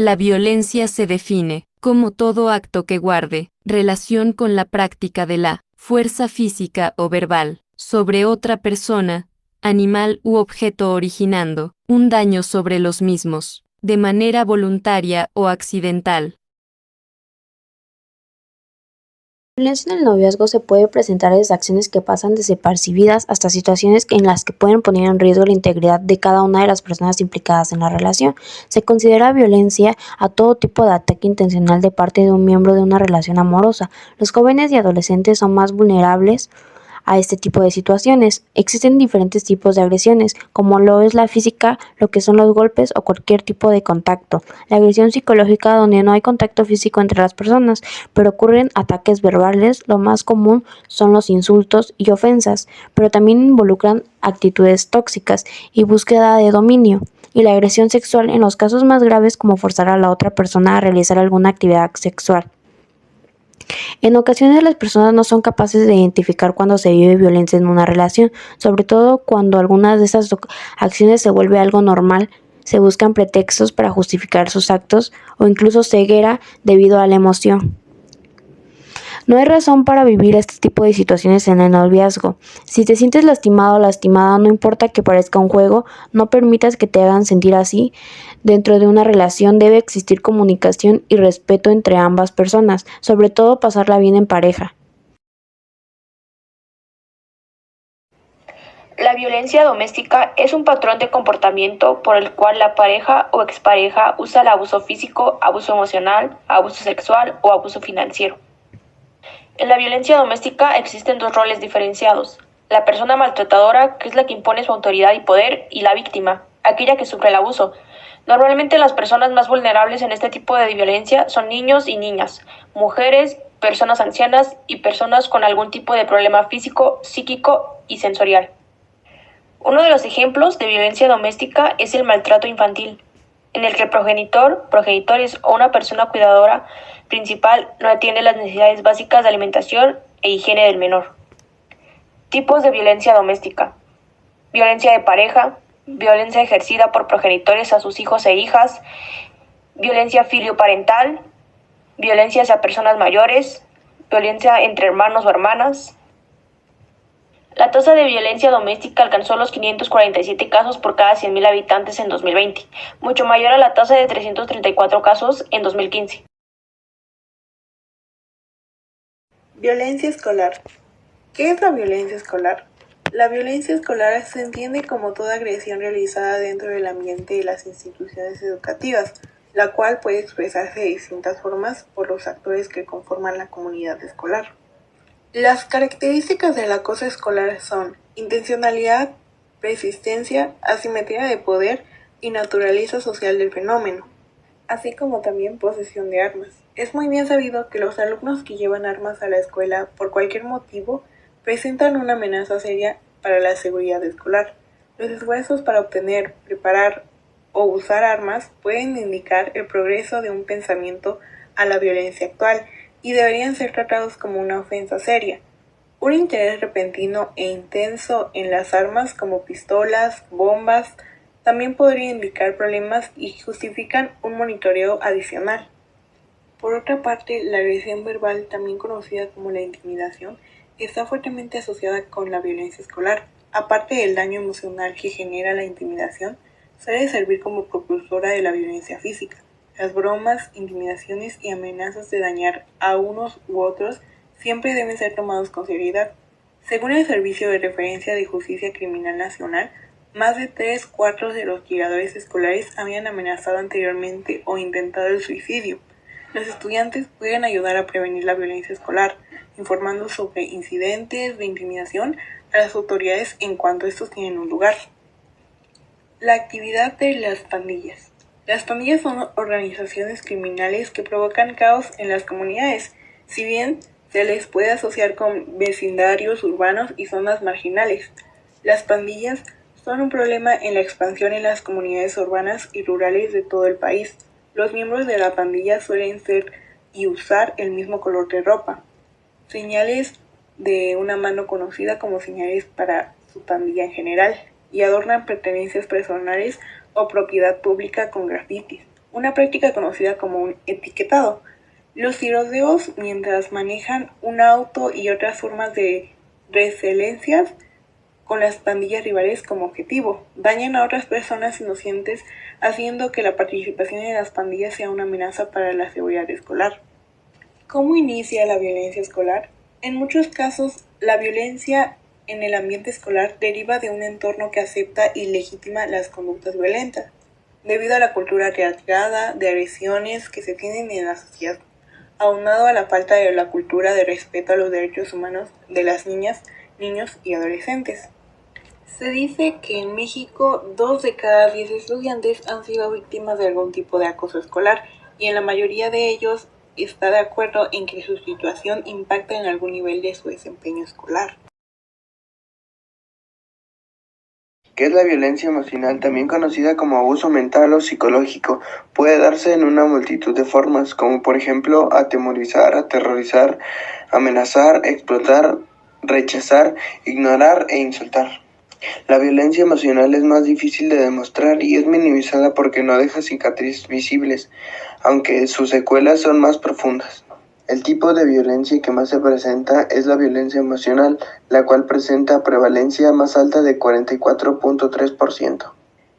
La violencia se define como todo acto que guarde relación con la práctica de la fuerza física o verbal sobre otra persona, animal u objeto originando un daño sobre los mismos, de manera voluntaria o accidental. La violencia en el noviazgo se puede presentar desde acciones que pasan desapercibidas hasta situaciones en las que pueden poner en riesgo la integridad de cada una de las personas implicadas en la relación. Se considera violencia a todo tipo de ataque intencional de parte de un miembro de una relación amorosa. Los jóvenes y adolescentes son más vulnerables a este tipo de situaciones. Existen diferentes tipos de agresiones, como lo es la física, lo que son los golpes o cualquier tipo de contacto. La agresión psicológica, donde no hay contacto físico entre las personas, pero ocurren ataques verbales. Lo más común son los insultos y ofensas, pero también involucran actitudes tóxicas y búsqueda de dominio. Y la agresión sexual en los casos más graves, como forzar a la otra persona a realizar alguna actividad sexual. En ocasiones las personas no son capaces de identificar cuando se vive violencia en una relación, sobre todo cuando algunas de esas acciones se vuelve algo normal. Se buscan pretextos para justificar sus actos o incluso ceguera debido a la emoción. No hay razón para vivir este tipo de situaciones en el noviazgo. Si te sientes lastimado o lastimada, no importa que parezca un juego, no permitas que te hagan sentir así. Dentro de una relación debe existir comunicación y respeto entre ambas personas, sobre todo pasarla bien en pareja. La violencia doméstica es un patrón de comportamiento por el cual la pareja o expareja usa el abuso físico, abuso emocional, abuso sexual o abuso financiero. En la violencia doméstica existen dos roles diferenciados: la persona maltratadora, que es la que impone su autoridad y poder, y la víctima, aquella que sufre el abuso. Normalmente las personas más vulnerables en este tipo de violencia son niños y niñas, mujeres, personas ancianas y personas con algún tipo de problema físico, psíquico y sensorial. Uno de los ejemplos de violencia doméstica es el maltrato infantil, en el que el progenitor, progenitores o una persona cuidadora principal no atiende las necesidades básicas de alimentación e higiene del menor. Tipos de violencia doméstica: violencia de pareja, violencia ejercida por progenitores a sus hijos e hijas, violencia filioparental, violencia hacia personas mayores, violencia entre hermanos o hermanas. La tasa de violencia doméstica alcanzó los 547 casos por cada 100.000 habitantes en 2020, mucho mayor a la tasa de 334 casos en 2015. Violencia escolar. ¿Qué es la violencia escolar? La violencia escolar se entiende como toda agresión realizada dentro del ambiente de las instituciones educativas, la cual puede expresarse de distintas formas por los actores que conforman la comunidad escolar. Las características del acoso escolar son intencionalidad, persistencia, asimetría de poder y naturaleza social del fenómeno, así como también posesión de armas. Es muy bien sabido que los alumnos que llevan armas a la escuela por cualquier motivo presentan una amenaza seria para la seguridad escolar. Los esfuerzos para obtener, preparar o usar armas pueden indicar el progreso de un pensamiento a la violencia actual y deberían ser tratados como una ofensa seria. Un interés repentino e intenso en las armas como pistolas, bombas, también podría indicar problemas y justifican un monitoreo adicional. Por otra parte, la agresión verbal, también conocida como la intimidación, está fuertemente asociada con la violencia escolar. Aparte del daño emocional que genera la intimidación, suele servir como propulsora de la violencia física. Las bromas, intimidaciones y amenazas de dañar a unos u otros siempre deben ser tomados con seriedad. Según el Servicio de Referencia de Justicia Criminal Nacional, más de 3/4 de los tiradores escolares habían amenazado anteriormente o intentado el suicidio. Los estudiantes pueden ayudar a prevenir la violencia escolar, informando sobre incidentes de intimidación a las autoridades en cuanto estos tienen un lugar. La actividad de las pandillas. Las pandillas son organizaciones criminales que provocan caos en las comunidades, si bien se les puede asociar con vecindarios urbanos y zonas marginales. Las pandillas son un problema en la expansión en las comunidades urbanas y rurales de todo el país. Los miembros de la pandilla suelen ser y usar el mismo color de ropa, señales de una mano conocida como señales para su pandilla en general, y adornan pertenencias personales o propiedad pública con grafitis. una práctica conocida como un etiquetado. Los tiroteos mientras manejan un auto y otras formas de resiliencias con las pandillas rivales como objetivo, dañan a otras personas inocentes, haciendo que la participación en las pandillas sea una amenaza para la seguridad escolar. ¿Cómo inicia la violencia escolar? En muchos casos, la violencia en el ambiente escolar deriva de un entorno que acepta y legitima las conductas violentas, debido a la cultura creada de agresiones que se tienen en la sociedad, aunado a la falta de la cultura de respeto a los derechos humanos de las niñas, niños y adolescentes. Se dice que en México 2 de cada 10 estudiantes han sido víctimas de algún tipo de acoso escolar y en la mayoría de ellos está de acuerdo en que su situación impacta en algún nivel de su desempeño escolar. ¿Qué es la violencia emocional? También conocida como abuso mental o psicológico. Puede darse en una multitud de formas, como por ejemplo atemorizar, aterrorizar, amenazar, explotar, rechazar, ignorar e insultar. La violencia emocional es más difícil de demostrar y es minimizada porque no deja cicatrices visibles, aunque sus secuelas son más profundas. El tipo de violencia que más se presenta es la violencia emocional, la cual presenta prevalencia más alta de 44.3%.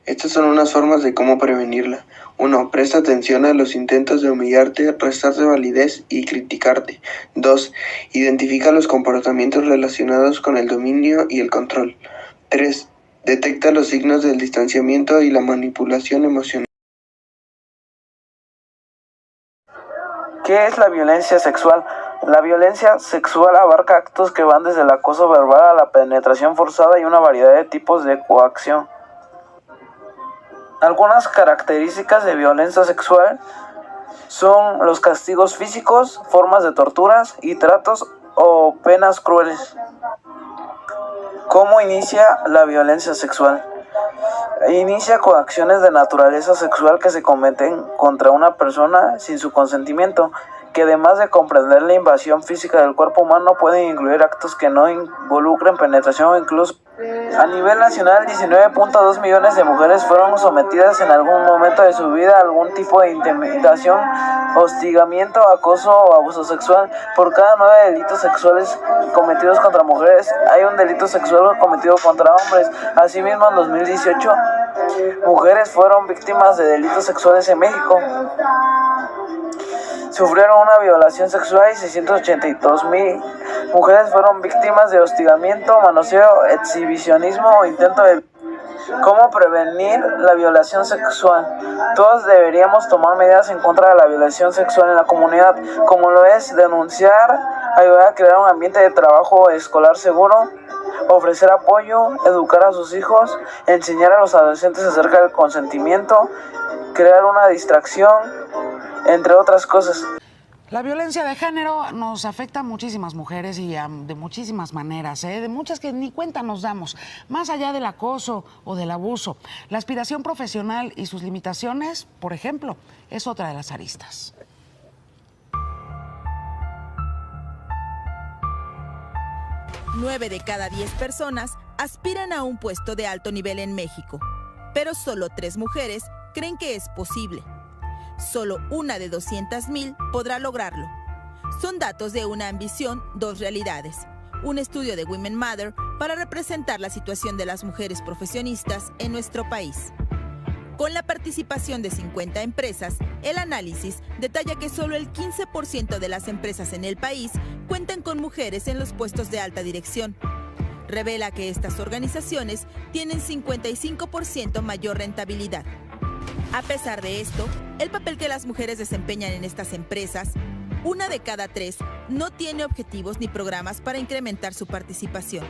Estas son unas formas de cómo prevenirla. 1. Presta atención a los intentos de humillarte, restarte validez y criticarte. 2. Identifica los comportamientos relacionados con el dominio y el control. 3. Detecta los signos del distanciamiento y la manipulación emocional. ¿Qué es la violencia sexual? La violencia sexual abarca actos que van desde el acoso verbal a la penetración forzada y una variedad de tipos de coacción. Algunas características de violencia sexual son los castigos físicos, formas de torturas y tratos o penas crueles. ¿Cómo inicia la violencia sexual? Inicia con acciones de naturaleza sexual que se cometen contra una persona sin su consentimiento, que además de comprender la invasión física del cuerpo humano pueden incluir actos que no involucren penetración o incluso. A nivel nacional, 19.2 millones de mujeres fueron sometidas en algún momento de su vida a algún tipo de intimidación, hostigamiento, acoso o abuso sexual. Por cada 9 delitos sexuales cometidos contra mujeres, hay un delito sexual cometido contra hombres. Asimismo, en 2018, mujeres fueron víctimas de delitos sexuales en México. Sufrieron una violación sexual y 682,000 mujeres fueron víctimas de hostigamiento, manoseo, exhibicionismo o intento de... ¿Cómo prevenir la violación sexual? Todos deberíamos tomar medidas en contra de la violación sexual en la comunidad, como lo es denunciar, ayudar a crear un ambiente de trabajo escolar seguro, ofrecer apoyo, educar a sus hijos, enseñar a los adolescentes acerca del consentimiento, crear una distracción, entre otras cosas. La violencia de género nos afecta a muchísimas mujeres y de muchísimas maneras, de muchas que ni cuenta nos damos, más allá del acoso o del abuso. La aspiración profesional y sus limitaciones, por ejemplo, es otra de las aristas. Nueve de cada 10 personas aspiran a un puesto de alto nivel en México, pero solo 3 mujeres creen que es posible. Solo una de 200,000 podrá lograrlo. Son datos de una ambición, 2 realidades. Un estudio de Women Matter para representar la situación de las mujeres profesionistas en nuestro país. Con la participación de 50 empresas, el análisis detalla que solo el 15% de las empresas en el país cuentan con mujeres en los puestos de alta dirección. Revela que estas organizaciones tienen 55% mayor rentabilidad. A pesar de esto, el papel que las mujeres desempeñan en estas empresas, 1 de cada 3 no tiene objetivos ni programas para incrementar su participación.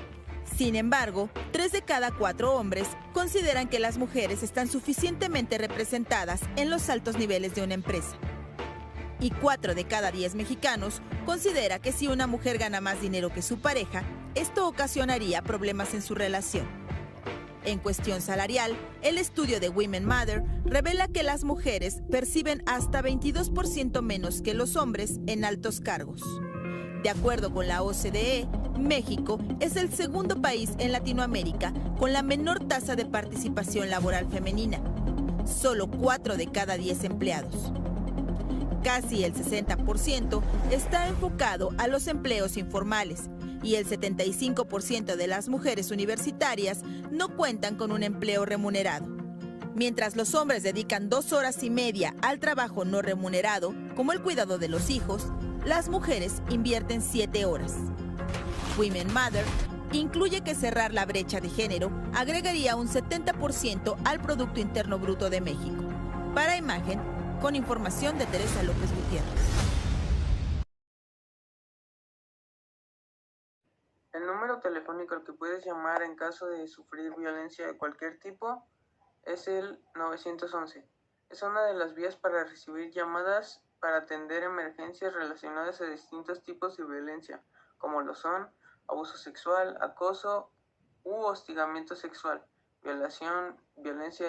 Sin embargo, 3 de cada 4 hombres consideran que las mujeres están suficientemente representadas en los altos niveles de una empresa. Y 4 de cada 10 mexicanos considera que si una mujer gana más dinero que su pareja, esto ocasionaría problemas en su relación. En cuestión salarial, el estudio de Women Matter revela que las mujeres perciben hasta 22% menos que los hombres en altos cargos. De acuerdo con la OCDE, México es el segundo país en Latinoamérica con la menor tasa de participación laboral femenina. solo 4 de cada 10 empleados. Casi el 60% está enfocado a los empleos informales y el 75% de las mujeres universitarias no cuentan con un empleo remunerado. Mientras los hombres dedican 2 horas y media al trabajo no remunerado, como el cuidado de los hijos, las mujeres invierten 7 horas. Women Matter incluye que cerrar la brecha de género agregaría un 70% al Producto Interno Bruto de México. Para Imagen, con información de Teresa López Gutiérrez. El número telefónico al que puedes llamar en caso de sufrir violencia de cualquier tipo es el 911. Es una de las vías para recibir llamadas para atender emergencias relacionadas a distintos tipos de violencia, como lo son abuso sexual, acoso u hostigamiento sexual, violación, violencia